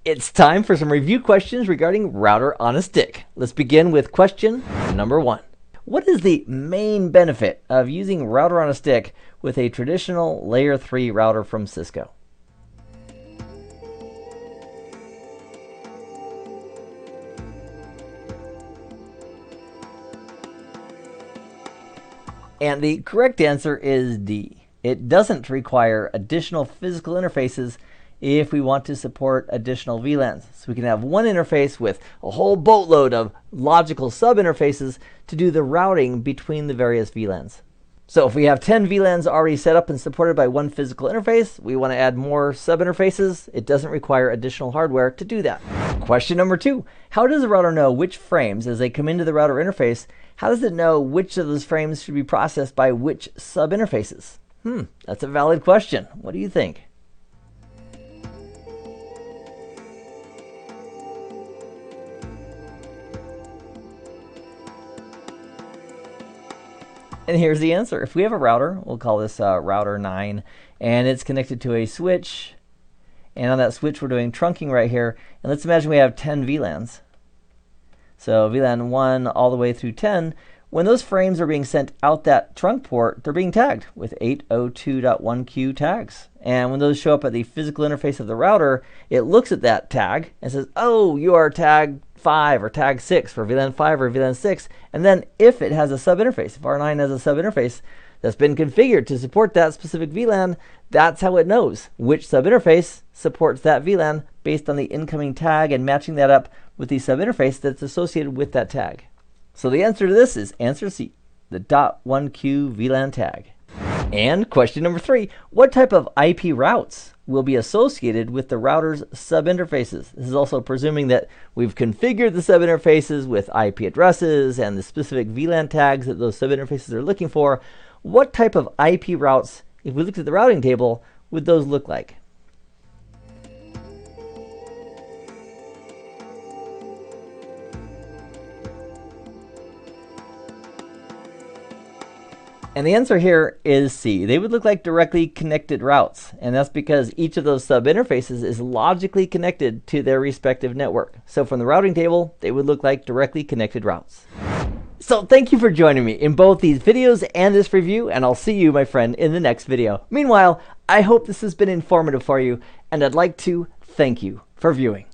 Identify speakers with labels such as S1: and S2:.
S1: It's time for some review questions regarding router on a stick. Let's begin with question number 1. What is the main benefit of using router on a stick with a traditional layer 3 router from Cisco? And the correct answer is D. It doesn't require additional physical interfaces if we want to support additional VLANs. So we can have one interface with a whole boatload of logical sub-interfaces to do the routing between the various VLANs. So if we have 10 VLANs already set up and supported by one physical interface, we want to add more sub-interfaces, it doesn't require additional hardware to do that. Question number 2. How does the router know which frames, as they come into the router interface, how does it know which of those frames should be processed by which sub-interfaces? That's a valid question. What do you think? And here's the answer. If we have a router, we'll call this router 9, and it's connected to a switch. And on that switch, we're doing trunking right here. And let's imagine we have 10 VLANs. So VLAN 1 all the way through 10. When those frames are being sent out that trunk port, they're being tagged with 802.1q tags. And when those show up at the physical interface of the router, it looks at that tag and says, oh, you are tag 5 or tag 6 for VLAN 5 or VLAN 6. And then if it has a sub-interface, if R9 has a sub-interface that's been configured to support that specific VLAN, that's how it knows which sub-interface supports that VLAN based on the incoming tag and matching that up with the sub-interface that's associated with that tag. So the answer to this is answer C, the .1q VLAN tag. And question number 3, what type of IP routes will be associated with the router's sub-interfaces? This is also presuming that we've configured the sub-interfaces with IP addresses and the specific VLAN tags that those sub-interfaces are looking for. What type of IP routes, if we looked at the routing table, would those look like? And the answer here is C. They would look like directly connected routes. And that's because each of those sub-interfaces is logically connected to their respective network. So from the routing table, they would look like directly connected routes. So thank you for joining me in both these videos and this review, and I'll see you, my friend, in the next video. Meanwhile, I hope this has been informative for you, and I'd like to thank you for viewing.